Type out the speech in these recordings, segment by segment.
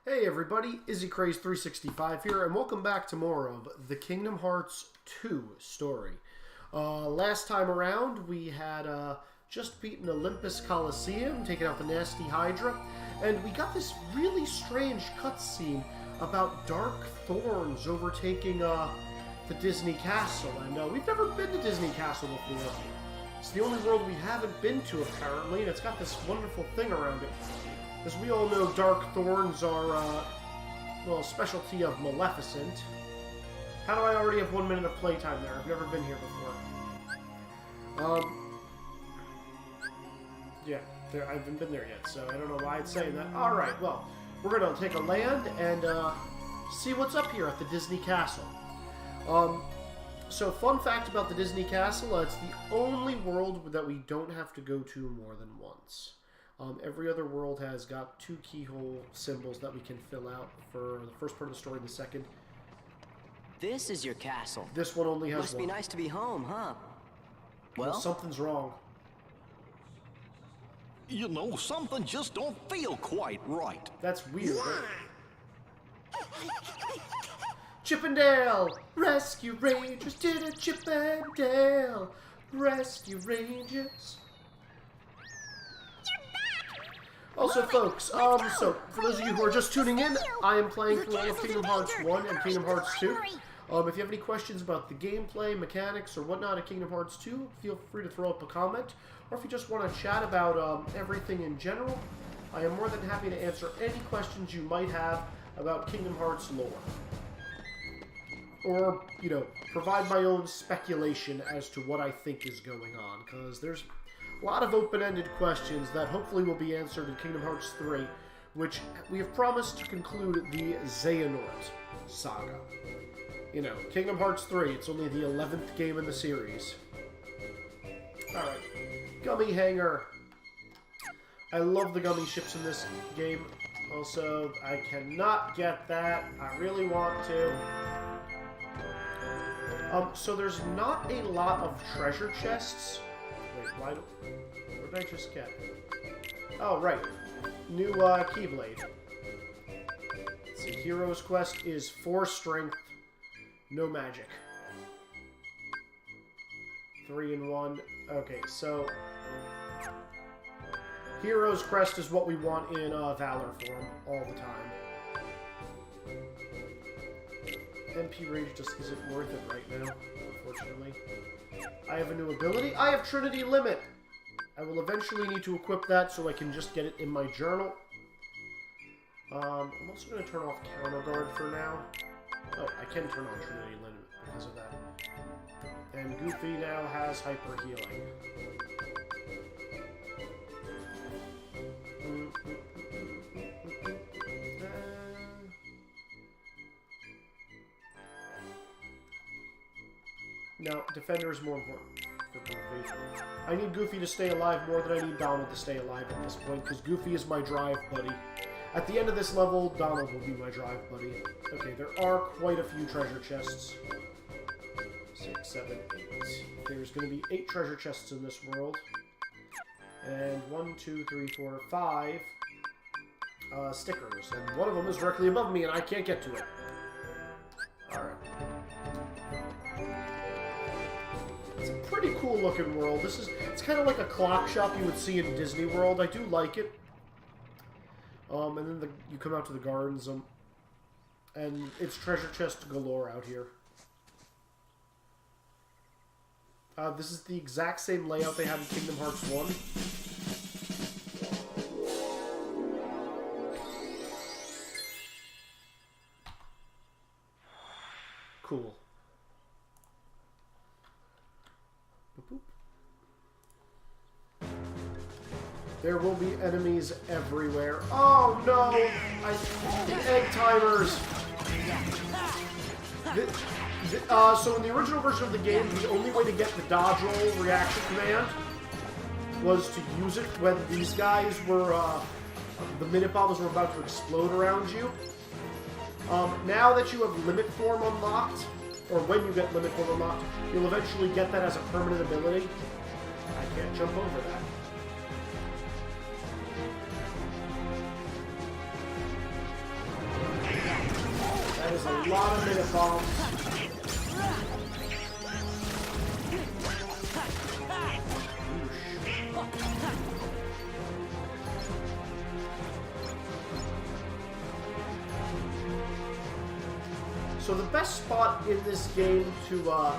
Hey everybody, Izzy Craze 365 here, and welcome back to more of the Kingdom Hearts 2 story. Last time around, we had just beaten Olympus Coliseum, taken out the nasty Hydra, and we got this really strange cutscene about dark thorns overtaking the Disney Castle, and we've never been to Disney Castle before. It's the only world we haven't been to, apparently, and it's got this wonderful thing around it. As we all know, dark thorns are, well, a specialty of Maleficent. How do I already have 1 minute of playtime there? I've never been here before. Yeah, I haven't been there yet, so I don't know why it's saying that. Alright, well, we're going to take a land and see what's up here at the Disney Castle. So, fun fact about the Disney Castle, it's the only world that we don't have to go to more than once. Every other world has got 2 keyhole symbols that we can fill out for the first part of the story and the second. This is your castle. This one only has Must one. Be nice to be home, huh? Well, something's wrong. You know, something just don't feel quite right. That's weird. Chippendale! Rescue Rangers to the Chippendale! Rescue Rangers! Also, folks, so, for those of you who are just tuning in, I am playing through all of Kingdom Hearts 1 and Kingdom Hearts 2. If you have any questions about the gameplay, mechanics, or whatnot of Kingdom Hearts 2, feel free to throw up a comment. Or if you just want to chat about everything in general, I am more than happy to answer any questions you might have about Kingdom Hearts lore. Or, you know, provide my own speculation as to what I think is going on, because there's a lot of open-ended questions that hopefully will be answered in Kingdom Hearts 3, which we have promised to conclude the Xehanort saga. You know, Kingdom Hearts 3, it's only the 11th game in the series. Alright, Gummy Hangar. I love the gummy ships in this game. Also, I cannot get that. I really want to. So there's not a lot of treasure chests. Wait, what did I just get? Oh, right. New Keyblade. Let's see, Hero's Quest is 4 strength, no magic. 3 and 1. Okay, so Hero's Quest is what we want in Valor form all the time. MP Rage just isn't worth it right now, unfortunately. I have a new ability. I have Trinity Limit! I will eventually need to equip that so I can just get it in my journal. I'm also going to turn off Counter Guard for now. Oh, I can turn on Trinity Limit because of that. And Goofy now has Hyper Healing. No, Defender is more important for Goofy. I need Goofy to stay alive more than I need Donald to stay alive at this point, because Goofy is my drive buddy. At the end of this level, Donald will be my drive buddy. Okay, there are quite a few treasure chests. 6, 7, 8. There's going to be 8 treasure chests in this world. And 1, 2, 3, 4, 5 stickers. And one of them is directly above me, and I can't get to it. Alright. It's a pretty cool looking world. It's kind of like a clock shop you would see in Disney World. I do like it. And then you come out to the gardens, and it's treasure chest galore out here. This is the exact same layout they had in Kingdom Hearts 1. Cool. Boop, boop. There will be enemies everywhere. Oh no! The egg timers! So in the original version of the game, the only way to get the dodge roll reaction command was to use it when these guys were, the minute bombs were about to explode around you. Now that you have limit form unlocked, or when you get limit form unlocked, you'll eventually get that as a permanent ability. I can't jump over that. That is a lot of minute bombs. So the best spot in this game to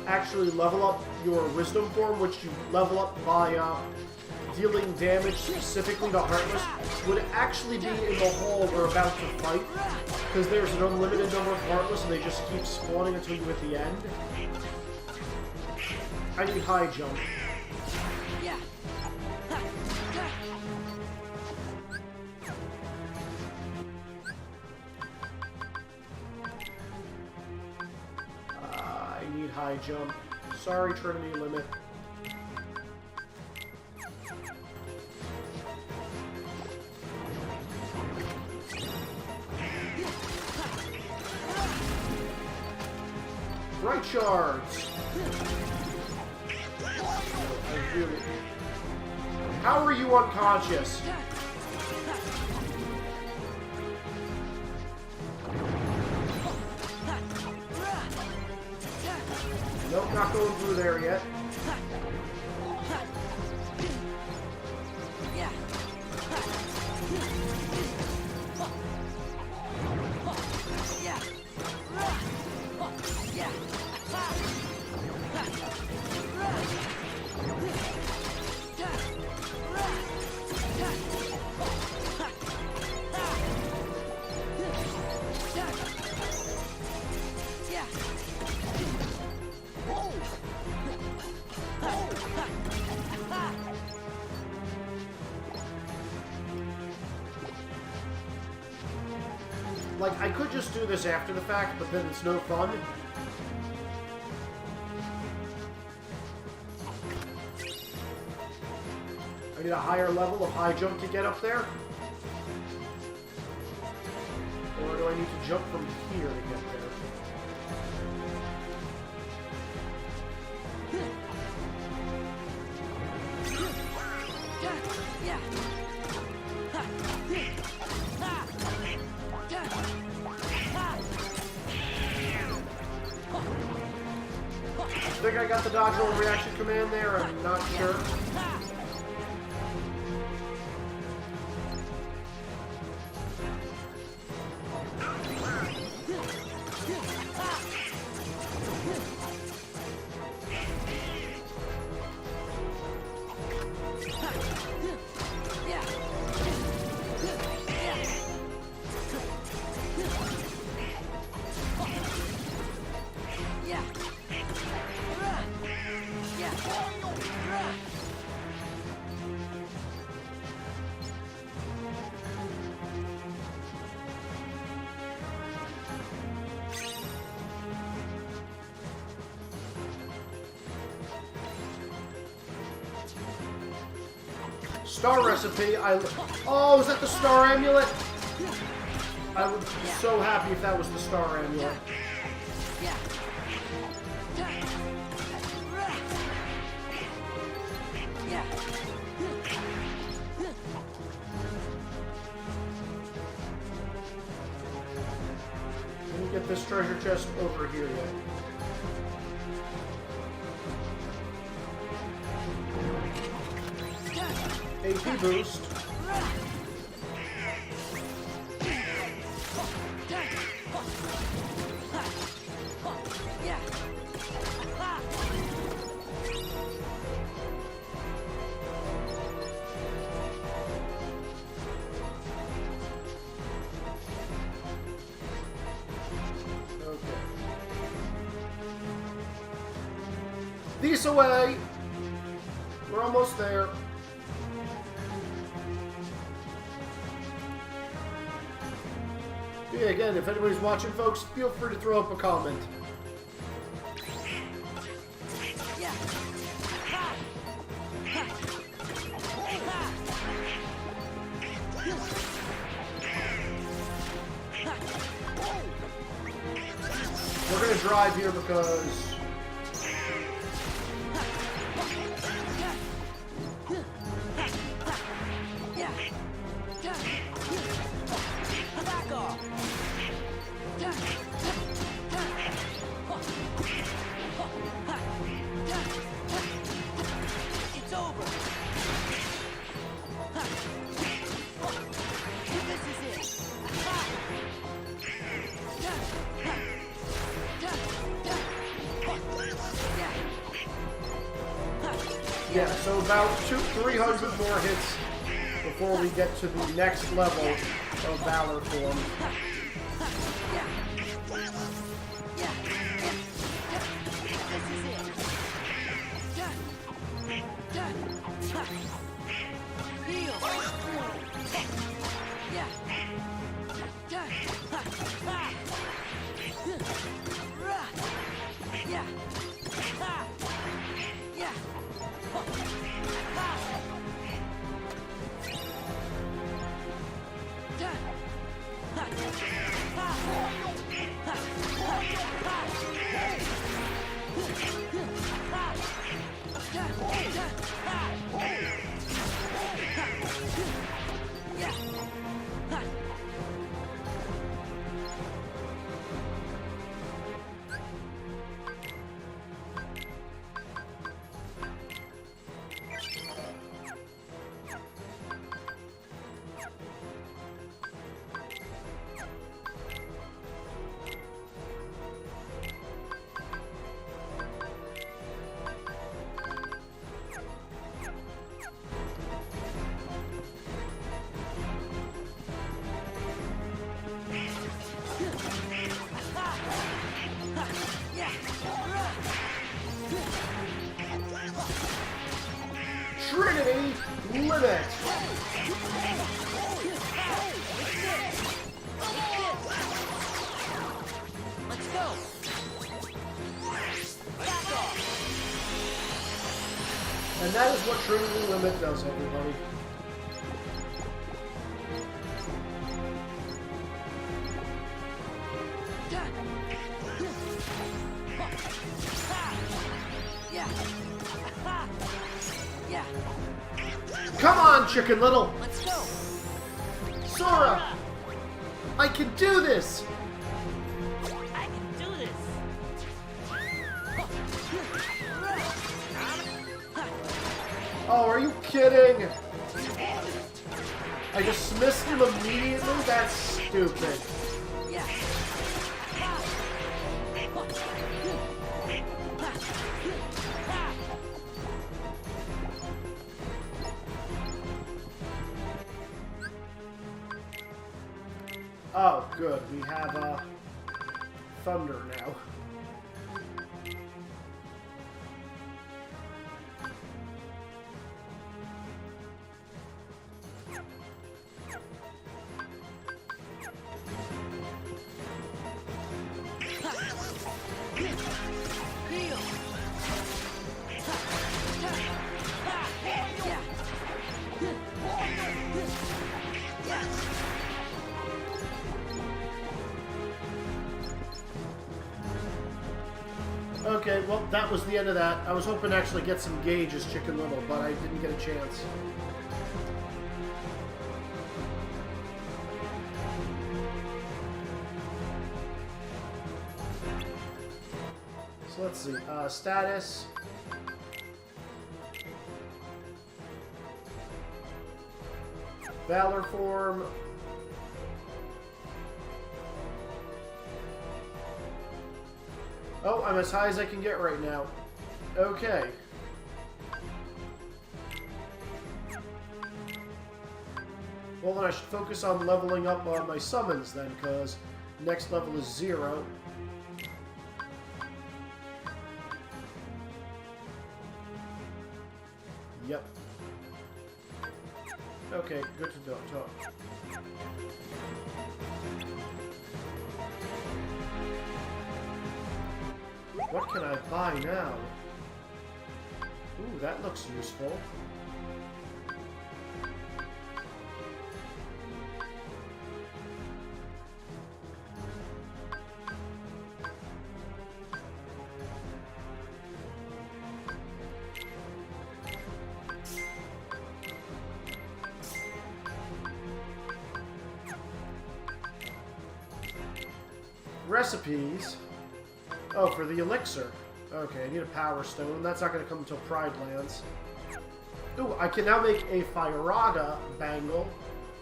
actually level up your wisdom form, which you level up by dealing damage specifically to Heartless, would actually be in the hall we're about to fight, because there's an unlimited number of Heartless and they just keep spawning until you hit the end. I need high jump. I need high jump. Sorry, Trinity Limit. Bright shards! How are you unconscious? Nope, not going through there yet. Like, I could just do this after the fact, but then it's no fun. I need a higher level of high jump to get up there. Or do I need to jump from here to get there? I think I got the dodge roll reaction command there, I'm not sure. Star recipe, oh, is that the star amulet? I would be so happy if that was the star amulet. Let me get this treasure chest over here yet. AP boost. These away. We're almost there. Yeah, again, if anybody's watching, folks, feel free to throw up a comment. We're gonna drive here because Yeah, so about 300 more hits before we get to the next level of Valor form. Trinity Limit! Let's go. Back off. And that is what Trinity Limit does, everybody. Come on, Chicken Little! Let's go. Sora! I can do this! I can do this. Oh, are you kidding? I dismissed him immediately? That's stupid. Oh, good. We have, Thunder now. Okay, well, that was the end of that. I was hoping to actually get some gauge as Chicken Little, but I didn't get a chance. So let's see. Status. Valor form. Oh, I'm as high as I can get right now. Okay. Well, then I should focus on leveling up on my summons then, because next level is 0. Yep. Okay, good to talk. What can I buy now? Ooh, that looks useful. Recipes. Oh, for the elixir. Okay, I need a power stone. That's not going to come until Pride lands. Ooh, I can now make a Firaga bangle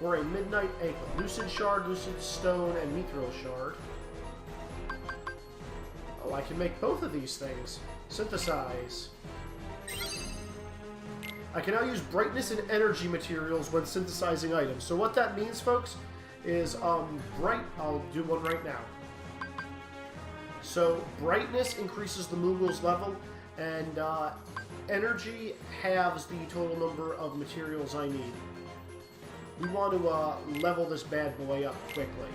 or a Midnight Anklet. Lucid Shard, Lucid Stone, and Mithril Shard. Oh, I can make both of these things. Synthesize. I can now use brightness and energy materials when synthesizing items. So what that means, folks, is I'll do one right now. So brightness increases the Moogle's level, and energy halves the total number of materials I need. We want to level this bad boy up quickly.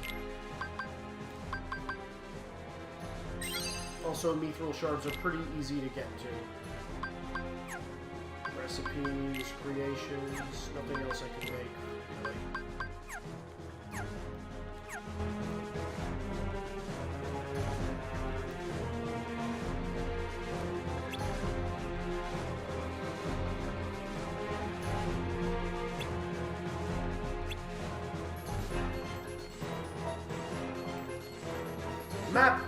Also, mithril shards are pretty easy to get to. Recipes, creations, nothing else I can make, really. Map!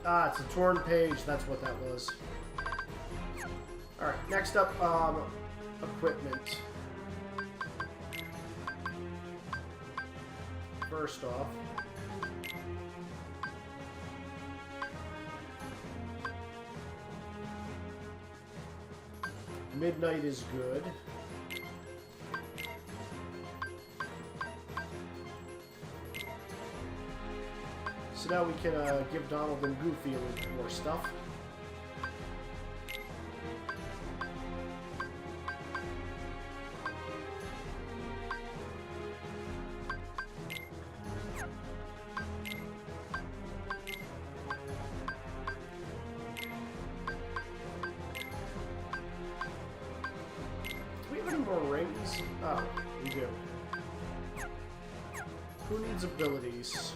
Ah, it's a torn page. That's what that was. Alright, next up, equipment. First off, midnight is good. So now we can give Donald and Goofy a little more stuff. Do we have any more rings? Oh, we do. Who needs abilities?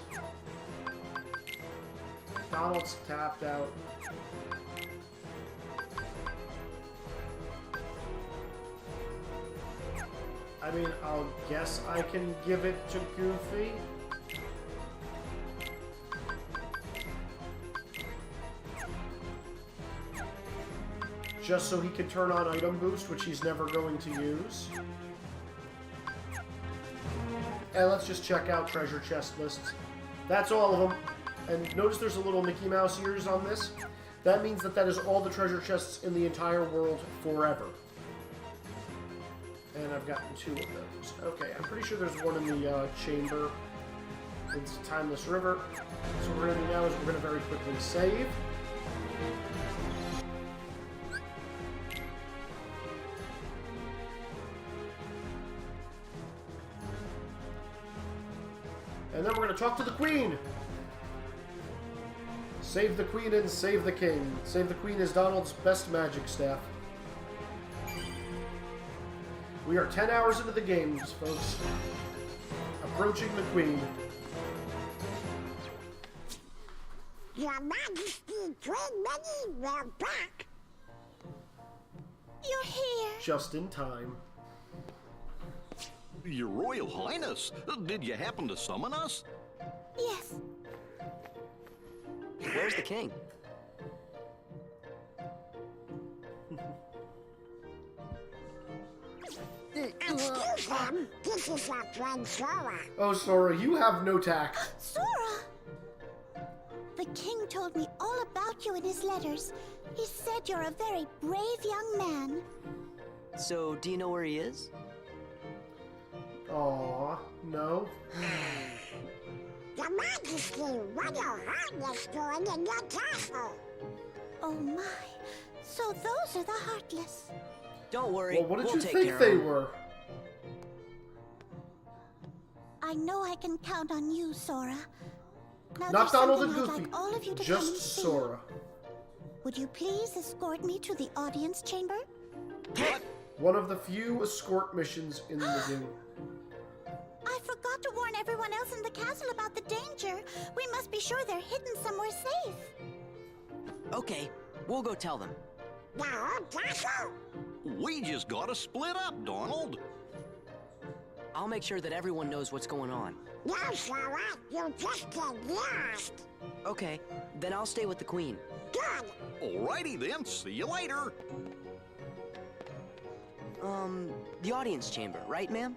Donald's tapped out. I mean, I'll guess I can give it to Goofy. Just so he can turn on item boost, which he's never going to use. And let's just check out treasure chest lists. That's all of them. And notice there's a little Mickey Mouse ears on this. That means that is all the treasure chests in the entire world forever. And I've gotten 2 of those. Okay, I'm pretty sure there's one in the chamber. It's Timeless River. So what we're going to do now is we're going to very quickly save. And then we're going to talk to the Queen. Save the Queen and save the King. Save the Queen is Donald's best magic staff. We are 10 hours into the games, folks. Approaching the Queen. Your Majesty, Queen Minnie, we're back. You're here. Just in time. Your Royal Highness, did you happen to summon us? Yes. Where's the king? Excuse them, this is your friend Sora. Oh, Sora, you have no tact. Sora! The king told me all about you in his letters. He said you're a very brave young man. So, do you know where he is? Aw, no. Your Majesty, what your Highness doing in your castle? Oh my. So those are the Heartless. Don't worry, Well, what did we'll you take think care they of him. were? I know I can count on you, Sora. Now, Not there's Donald and something I'd Goofy. like all of you to come and Just see. Sora. Would you please escort me to the audience chamber? What? One of the few escort missions in the game. I forgot to warn everyone else in the castle about the danger. We must be sure they're hidden somewhere safe. Okay, we'll go tell them. The whole castle? We just gotta split up, Donald. I'll make sure that everyone knows what's going on. No, Sora, you just get lost. Okay, then I'll stay with the queen. Good. Alrighty then, see you later. The audience chamber, right, ma'am?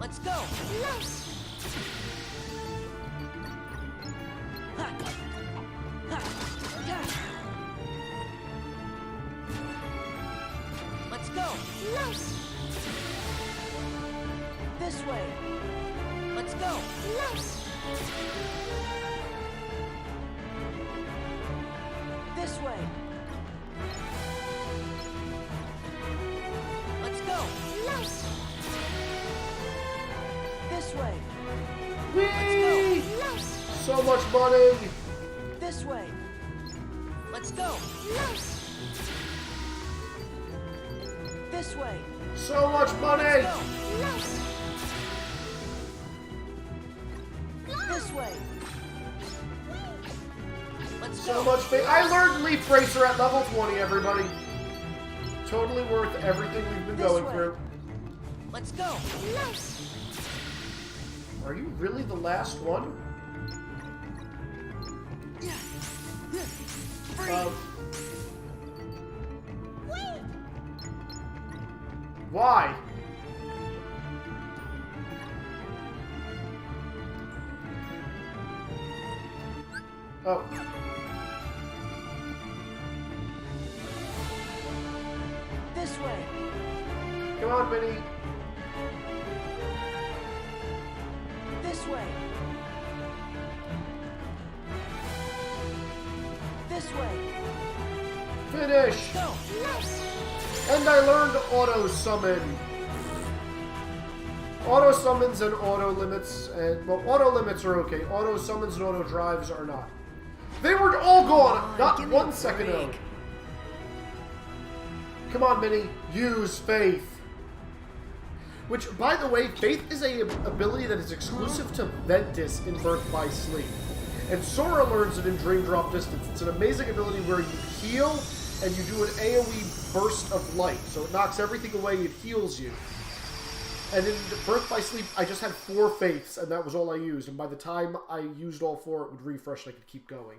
Let's go. Nice. Let's go. Nice. This way. Let's go. Nice. This way. Let's go. Nice. This way. Whee! Nice. So much money! This way. Let's go. Nice. This way. So much money! Let's go. Nice. This way. Let's So go. much faith. I learned Leaf Racer at level 20, everybody. Totally worth everything we've been This going way. through. Let's go. Nice. Are you really the last one? Why? Oh. This way. Come on, Minnie. This way. This way. Finish! Go. Nice. And I learned auto summon. Auto summons and auto limits, and well, auto limits are okay. Auto summons and auto drives are not. They were all gone, not give me a 1 second ago. break. Come on, Minnie, use Faith. Which, by the way, Faith is a ability that is exclusive to Ventus in Birth by Sleep. And Sora learns it in Dream Drop Distance. It's an amazing ability where you heal and you do an AoE burst of light. So it knocks everything away, it heals you. And in Birth by Sleep, I just had 4 Faiths, and that was all I used. And by the time I used all 4, it would refresh and I could keep going.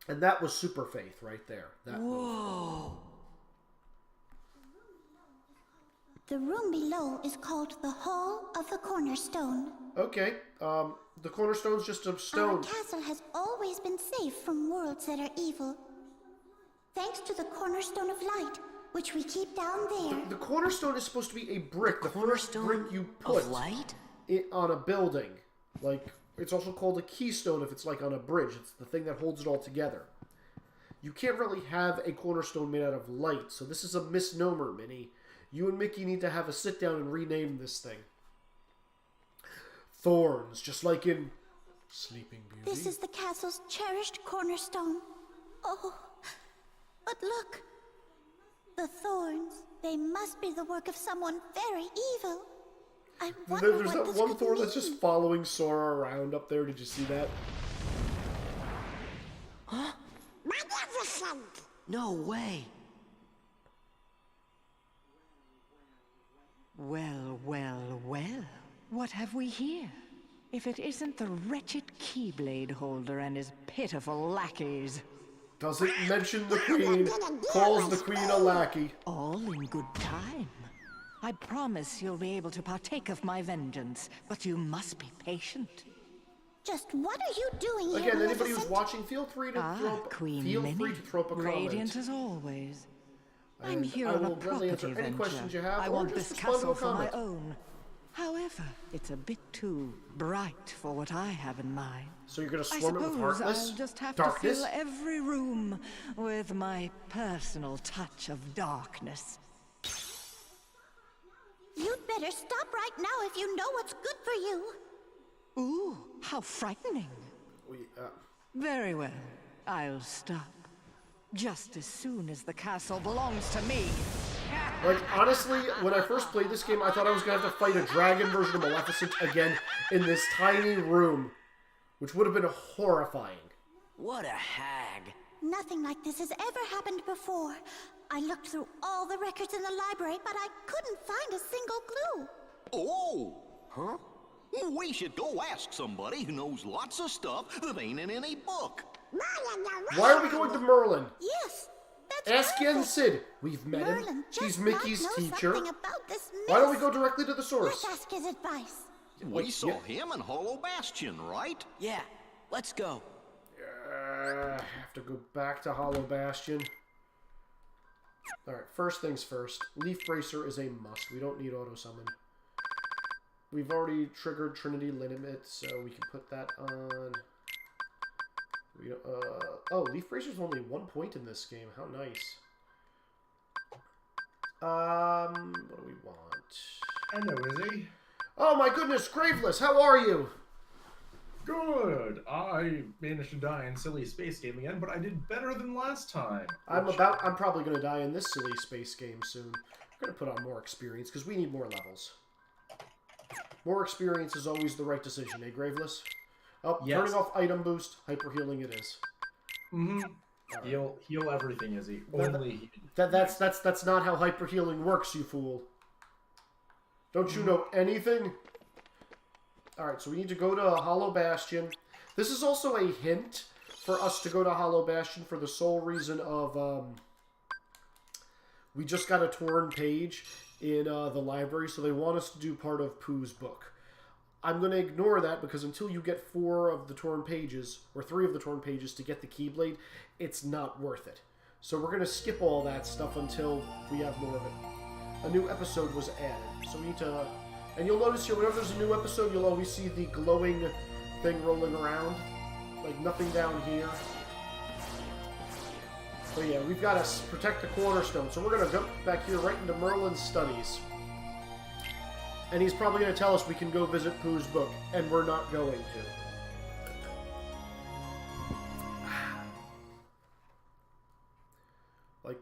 And that was Super Faith right there. That Whoa. The room below is called the Hall of the Cornerstone. Okay, the cornerstone's just a Our stone. castle has always been safe from worlds that are evil. Thanks to the Cornerstone of Light, which we keep down there. The cornerstone is supposed to be a brick. The first Cornerstone brick you put of light? it on a building. Like, it's also called a keystone if it's like on a bridge. It's the thing that holds it all together. You can't really have a cornerstone made out of light, so this is a misnomer, Minnie. You and Mickey need to have a sit down and rename this thing. Thorns, just like in Sleeping Beauty. This is the castle's cherished cornerstone. Oh, but look. The thorns. They must be the work of someone very evil. I wonder There's what that this one could thorn mean. that's just following Sora around up there. Did you see that? Magnificent! No way. Well, well, well. What have we here? If it isn't the wretched Keyblade holder and his pitiful lackeys. Doesn't mention the queen. Calls the queen a lackey. All in good time. I promise you'll be able to partake of my vengeance, but you must be patient. Just what are you doing here, Again, anybody who's Maleficent? watching, feel free to throw up, Queen feel Minnie. free to throw up a comment. Radiant as always. I'm And here I on a will gladly answer property any venture. questions you have, I or want just this respond to a castle for my comment. own. However, it's a bit too bright for what I have in mind. So you're gonna I swarm it with suppose Heartless? I'll just have Darkness? to fill every room with my personal touch of darkness. You'd better stop right now if you know what's good for you. Ooh, how frightening. Very well, I'll stop. Just as soon as the castle belongs to me. Like, honestly, when I first played this game, I thought I was gonna have to fight a dragon version of Maleficent again in this tiny room, which would have been horrifying. What a hag. Nothing like this has ever happened before. I looked through all the records in the library, but I couldn't find a single clue. Oh, huh? We should go ask somebody who knows lots of stuff that ain't in any book. Why are we going to Merlin? Yes, Ask Yen Sid. We've met him. Merlin He's just Mickey's must know teacher. something about this Why don't we mess. go directly to the source? Let's ask his advice. We saw him in Hollow Bastion, right? Yeah, let's go. I have to go back to Hollow Bastion. Alright, first things first. Leaf Bracer is a must. We don't need auto summon. We've already triggered Trinity Limit, so we can put that on. We oh, Leaf Bracer's only 1 point in this game. How nice. What do we want? Hello, Izzy. Oh my goodness, Graveless, how are you? Good. I managed to die in silly space game again, but I did better than last time. I'm probably gonna die in this silly space game soon. I'm gonna put on more experience because we need more levels. More experience is always the right decision, eh, Graveless? Oh, yes. Turning off item boost, hyper healing it is. Mm-hmm. Right. Heal everything, Izzy. Only that's not how hyper healing works, you fool. Don't you know anything? Alright, so we need to go to Hollow Bastion. This is also a hint for us to go to Hollow Bastion for the sole reason of, we just got a torn page in the library, so they want us to do part of Pooh's book. I'm going to ignore that because until you get 4 of the torn pages, or 3 of the torn pages to get the Keyblade, it's not worth it. So we're going to skip all that stuff until we have more of it. A new episode was added, so we need to... And you'll notice here, whenever there's a new episode, you'll always see the glowing thing rolling around. Like, nothing down here. So yeah, we've got to protect the cornerstone. So we're going to jump back here right into Merlin's studies. And he's probably going to tell us we can go visit Pooh's book, and we're not going to. Like,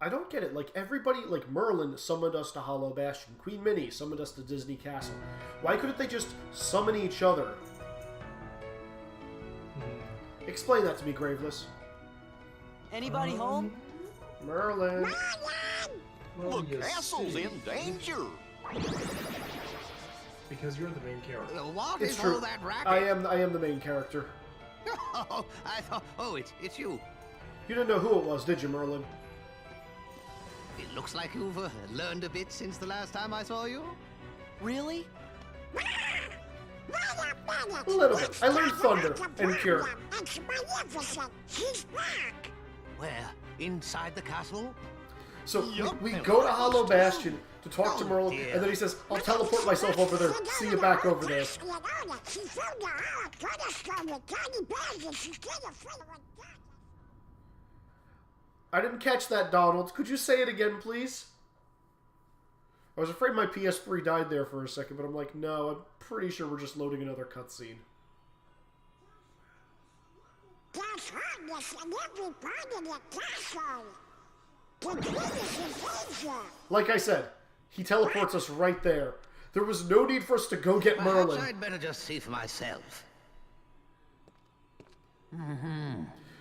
I don't get it. Like, everybody, like, Merlin summoned us to Hollow Bastion. Queen Minnie summoned us to Disney Castle. Why couldn't they just summon each other? Explain that to me, Graveless. Anybody home? Merlin. Well, The you castle's see. in danger. Because you're the main character. What It's is true. all that racket? I am the main character. Oh, I thought. Oh, it's you. You didn't know who it was, did you, Merlin? It looks like you've learned a bit since the last time I saw you. Really? A little bit. I learned Thunder and Cure. It's magnificent. He's back. Where? Inside the castle? So Yup. we go to Hollow Bastion to talk to Oh, Merlin, dear. and then he says, I'll teleport myself over there. See you back over there. She found the hollow cornerstone with tiny bags and she's getting afraid of it. I didn't catch that, Donald. Could you say it again, please? I was afraid my PS3 died there for a second, but I'm like, no, I'm pretty sure we're just loading another cutscene. There's hardness in every part of the castle. The queen is in danger. Like I said, he teleports us right there. There was no need for us to go get Perhaps Merlin. I'd better just see for myself.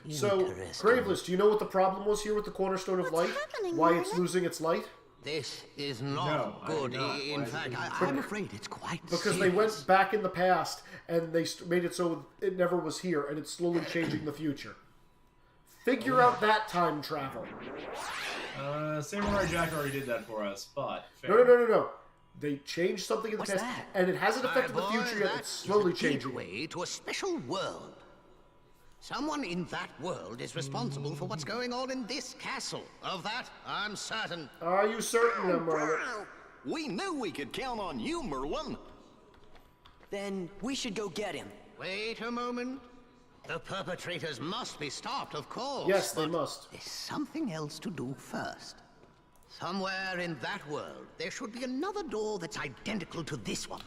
So, Interesting. Graveless, do you know what the problem was here with the Cornerstone of What's Light? happening, Why it's Merlin? losing its light? This is not No, I good. do not. In Why fact, is it I'm afraid it's quite Because they serious. went back in the past and they made it so it never was here, and it's slowly changing the future. Figure out that time travel. Samurai Jack already did that for us, but... No. They changed something in the What's past, that? and it hasn't affected My the boy, future yet. that It's slowly is a changing. gateway to a special world. Someone in that world is responsible for what's going on in this castle. Of that, I'm certain. Are you certain, Merlin? We knew we could count on you, Merlin. Then we should go get him. Wait a moment. The perpetrators must be stopped, of course. Yes, they but must. There's something else to do first. Somewhere in that world, there should be another door that's identical to this one.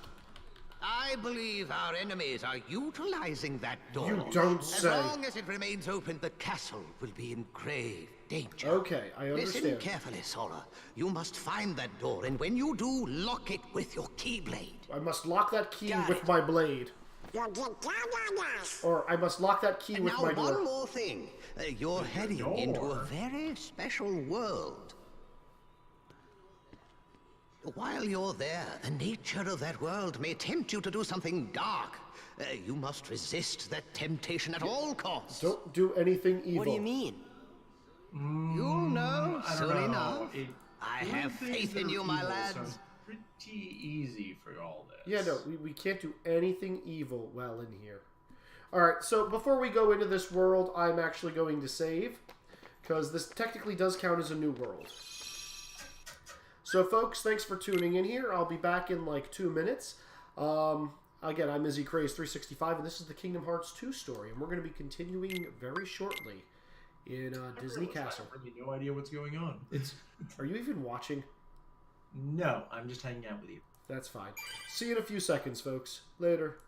I believe our enemies are utilizing that door. You don't say. As long as it remains open, the castle will be in grave danger. Okay, I Listen understand. carefully, Sora. You must find that door, and when you do, lock it with your keyblade. I must lock that key Got with it. my blade. You'll get down on us. Or I must lock that key And with now, my one door. more thing. You're heading into a door? very special world. While you're there, the nature of that world may tempt you to do something dark. You must resist that temptation at all costs. Don't do anything evil. What do you mean? You'll know I don't soon know. enough. I have faith in you, my lads. Sounds pretty easy for all this. Yeah, no, we can't do anything evil while in here. Alright, so before we go into this world, I'm actually going to save, because this technically does count as a new world. So, folks, thanks for tuning in here. I'll be back in like 2 minutes. Again, I'm Izzy Craze 365, and this is the Kingdom Hearts 2 story, and we're going to be continuing very shortly in Disney Castle. I have really no idea what's going on. Are you even watching? No, I'm just hanging out with you. That's fine. See you in a few seconds, folks. Later.